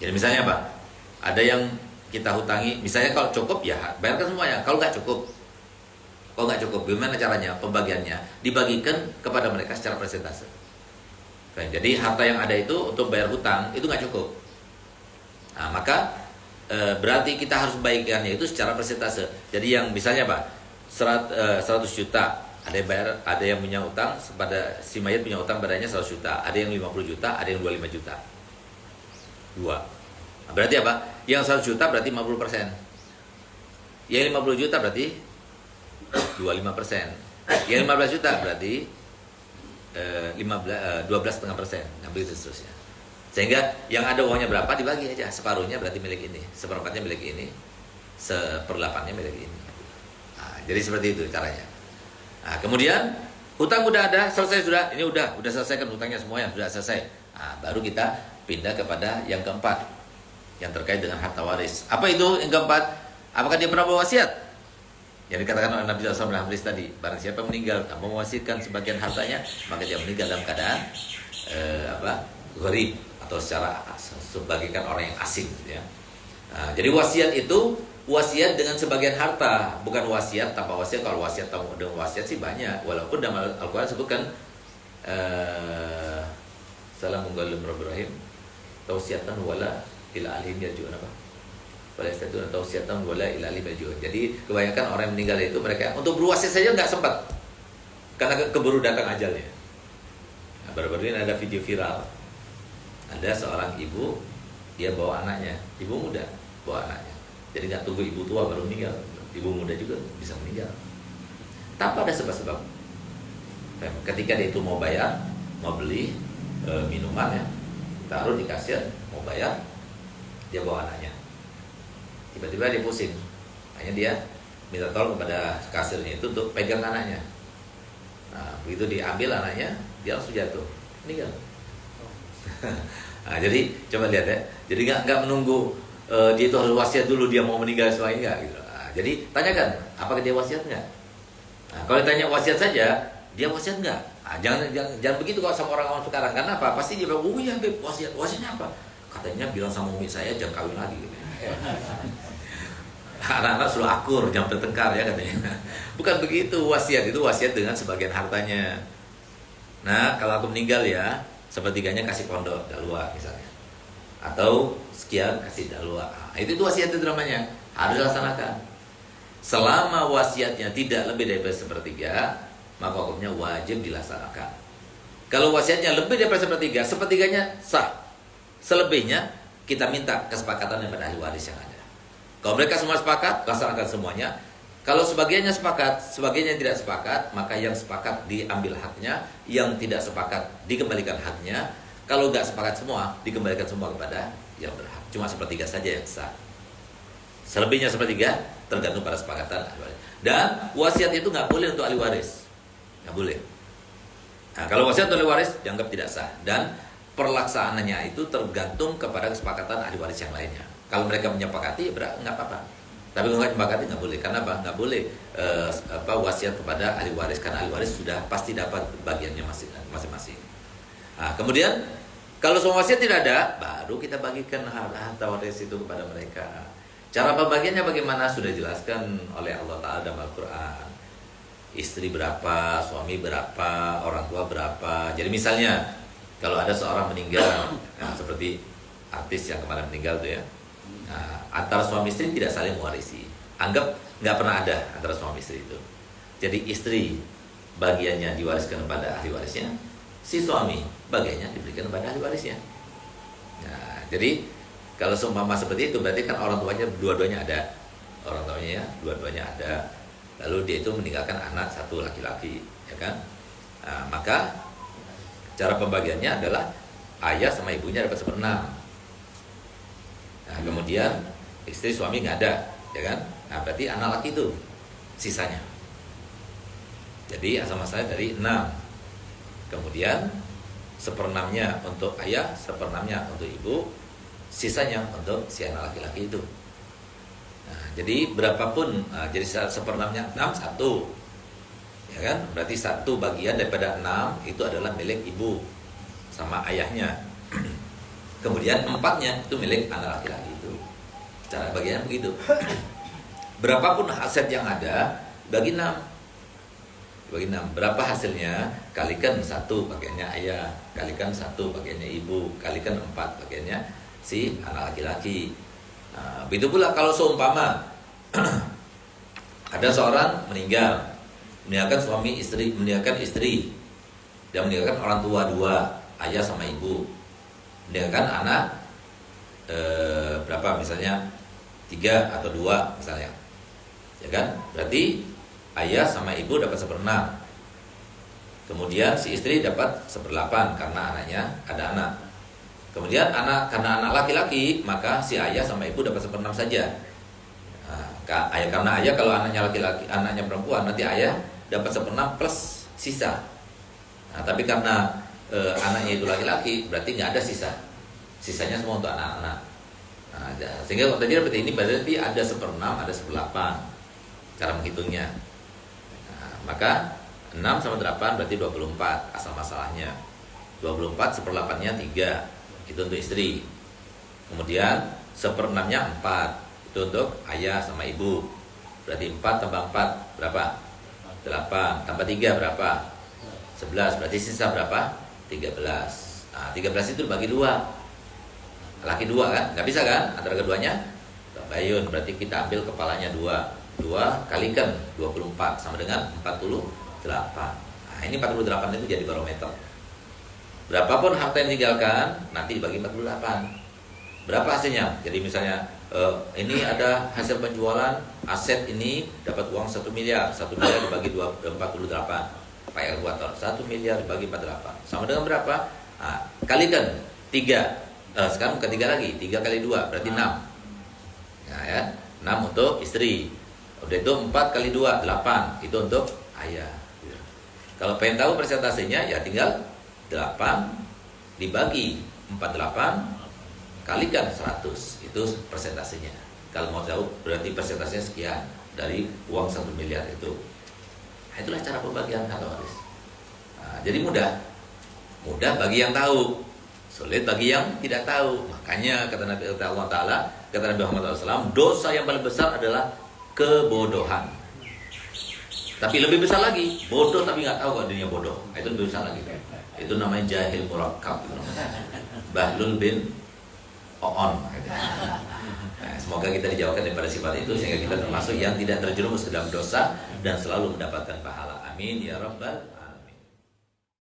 Jadi misalnya apa? Ada yang kita hutangi, misalnya kalau cukup ya bayarkan semuanya. Kalau nggak cukup, gimana caranya? Pembagiannya dibagikan kepada mereka secara persentase. Jadi harta yang ada itu untuk bayar hutang itu nggak cukup. Nah, maka berarti kita harus bagikannya itu secara persentase. Jadi yang misalnya apa? 100 juta, ada yang bayar, ada yang punya utang pada si mayat punya utang padanya 100 juta, ada yang 50 juta, ada yang 25 juta. Dua. Nah, berarti apa? Yang 100 juta berarti 50%. Yang 50 juta berarti 25%. Yang 15 juta berarti 12,5%. Nah, begitu seterusnya. Sehingga yang ada uangnya berapa dibagi aja. Separuhnya berarti milik ini, seperempatnya milik ini, seperlapannya milik ini. Nah, jadi seperti itu caranya. Nah, kemudian hutang udah ada, selesai sudah. Ini udah selesaikan hutangnya semuanya, sudah selesai. Nah, baru kita pindah kepada yang keempat, yang terkait dengan harta waris. Apa itu yang keempat? Apakah dia pernah berwasiat? Yang dikatakan oleh Nabi SAW dalam hadis tadi, barang siapa meninggal tanpa mewasiatkan sebagian hartanya, maka dia meninggal dalam keadaan gharib, atau secara sebagikan orang yang asing, gitu ya. Nah, jadi wasiat itu wasiat dengan sebagian harta, bukan wasiat tanpa wasiat. Kalau wasiat tanpa dengan wasiat sih banyak, walaupun dalam Al-Quran sebutkan salamun qaulun min Ibrahim tausiatan wala ila alim yarji'un apa? Palestina tausiatan wala ila alim yarji'un. Jadi kebanyakan orang yang meninggal itu mereka untuk berwasiat saja nggak sempat karena keburu datang ajalnya. Nah, baru-baru ini ada video viral. Ada seorang ibu, dia bawa anaknya, ibu muda bawa anaknya. Jadi nggak tunggu ibu tua baru meninggal, ibu muda juga bisa meninggal tanpa ada sebab-sebab. Ketika dia itu mau bayar, mau beli minuman ya, taruh di kasir, mau bayar, dia bawa anaknya. Tiba-tiba dia pusing, hanya dia minta tolong kepada kasirnya itu untuk pegang anaknya. Nah, begitu diambil anaknya, dia langsung jatuh, meninggal. Nah, jadi coba lihat ya. Jadi nggak menunggu dia itu harus wasiat dulu dia mau meninggal sesuai enggak gitu. Nah, jadi tanyakan apakah dia wasiat enggak. Nah, kalau ditanya wasiat saja, dia wasiat enggak? Nah, jangan begitu kalau sama orang sekarang. Karena apa? Pasti dia bilang, "Oh iya, Beb, wasiat. Wasiatnya apa?" Katanya bilang sama umi saya jangan kawin lagi gitu. Anak-anak suruh akur, jangan bertengkar ya katanya. Bukan begitu, wasiat itu wasiat dengan sebagian hartanya. Nah, kalau aku meninggal ya, sepertiganya kasih pondok dalwa misalnya, atau sekian kasih dalwa. Nah, itu wasiat itu namanya, harus dilaksanakan. Selama wasiatnya tidak lebih dari sepertiga, maka hukumnya wajib dilaksanakan. Kalau wasiatnya lebih dari sepertiga, sepertiganya sah. Selebihnya kita minta kesepakatan daripada ahli waris yang ada. Kalau mereka semua sepakat, laksanakan semuanya. Kalau sebagiannya sepakat, sebagiannya tidak sepakat, maka yang sepakat diambil haknya, yang tidak sepakat dikembalikan haknya. Kalau nggak sepakat semua, dikembalikan semua kepada yang berhak. Cuma sepertiga saja yang sah. Selebihnya sepertiga tergantung pada sepakatan ahli waris. Dan wasiat itu nggak boleh untuk ahli waris, nggak boleh. Nah, kalau wasiat untuk ahli waris dianggap tidak sah, dan perlaksanaannya itu tergantung kepada kesepakatan ahli waris yang lainnya. Kalau mereka menyepakati, ya nggak apa-apa. Tapi kalau nggak menyepakati nggak boleh. Karena apa? Nggak boleh wasiat kepada ahli waris, karena ahli waris sudah pasti dapat bagiannya masing-masing. Nah, kemudian kalau semua wasiat tidak ada, baru kita bagikan harta waris itu kepada mereka. Cara pembagiannya bagaimana? Sudah dijelaskan oleh Allah Ta'ala dalam Al-Quran. Istri berapa, suami berapa, orang tua berapa. Jadi misalnya kalau ada seorang meninggal, nah, seperti artis yang kemarin meninggal tuh ya, nah, antara suami istri tidak saling mewarisi. Anggap nggak pernah ada antara suami istri itu. Jadi istri bagiannya diwariskan kepada ahli warisnya, si suami bagiannya diberikan kepada ahli warisnya. Nah, jadi kalau seumpama seperti itu berarti kan orang tuanya dua-duanya ada, orang tuanya ya dua-duanya ada. Lalu dia itu meninggalkan anak satu laki-laki, ya kan? Nah, maka cara pembagiannya adalah ayah sama ibunya dapat 1/6. Nah, kemudian istri suami nggak ada, ya kan? Nah, berarti anak laki itu sisanya. Jadi asal masalahnya dari 6. Kemudian 1/6-nya untuk ayah, 1/6-nya untuk ibu, sisanya untuk si anak laki-laki itu. Nah, jadi berapapun, jadi 1/6-nya 6 1, ya kan? Berarti 1 bagian daripada 6 itu adalah milik ibu sama ayahnya. Kemudian 4-nya itu milik anak laki-laki itu. Cara bagiannya begitu. Berapapun aset yang ada, bagi 6. Bagi 6. Berapa hasilnya? Kalikan 1 bagiannya ayah, kalikan 1 bagiannya ibu, kalikan 4 bagiannya si anak laki-laki. Nah, begitu pula kalau seumpama ada seorang meninggalkan suami istri, meninggalkan istri, dan meninggalkan orang tua 2, ayah sama ibu, meninggalkan anak berapa misalnya 3 atau 2 misalnya, ya kan? Berarti ayah sama ibu dapat 1/6. Kemudian si istri dapat 1/8 karena anaknya ada anak. Kemudian karena anak laki-laki, maka si ayah sama ibu dapat 1/6 saja. Nah, karena ayah kalau anaknya laki-laki, anaknya perempuan, nanti ayah dapat 1/6 plus sisa. Nah, tapi karena anaknya itu laki-laki, berarti nggak ada sisa. Sisanya semua untuk anak-anak. Nah, sehingga tadi seperti ini berarti ada 1/6, ada 1/8 cara menghitungnya. Nah, maka 6 sama 8 berarti 24 asal masalahnya. 24 1/8-nya 3, itu untuk istri. Kemudian 1/6-nya 4, itu untuk ayah sama ibu. Berarti 4 tambah 4 berapa? 8 tambah 3 berapa? 11, berarti sisa berapa? 13. Nah, 13 itu bagi 2. Laki 2 kan? Nggak bisa kan? Antara keduanya tabayun, berarti kita ambil kepalanya 2. 2 kalikan 24 sama dengan 48. Nah, ini 48 itu jadi barometer. Berapapun harta yang ditinggalkan, nanti dibagi 48. Berapa hasilnya? Jadi misalnya ini ada hasil penjualan aset ini dapat uang 1 miliar. 1 miliar dibagi 48. Pakai kalkulator, 1 miliar dibagi 48 sama dengan berapa? Nah, kalikan 3. Sekarang bukan 3 lagi, 3 kali 2 berarti 6. Nah, ya, 6 untuk istri. Udah itu 4 kali 2 8, itu untuk ayah. Kalau pengen tahu persentasenya, ya tinggal 8 dibagi 48 kalikan 100, itu persentasenya. Kalau mau tahu berarti persentasenya sekian dari uang 1 miliar itu. Nah, itulah cara pembagian harta waris. Nah, jadi mudah bagi yang tahu, sulit bagi yang tidak tahu. Makanya kata Nabi Allah Taala, kata Nabi Muhammad SAW, dosa yang paling besar adalah kebodohan. Tapi lebih besar lagi, bodoh tapi nggak tahu kalau dirinya bodoh. Itu lebih besar lagi. Itu namanya jahil murakkab. Bahlul bin Oon. Nah, semoga kita dijauhkan daripada sifat itu sehingga kita termasuk yang tidak terjerumus ke dalam dosa dan selalu mendapatkan pahala. Amin ya rabbal alamin.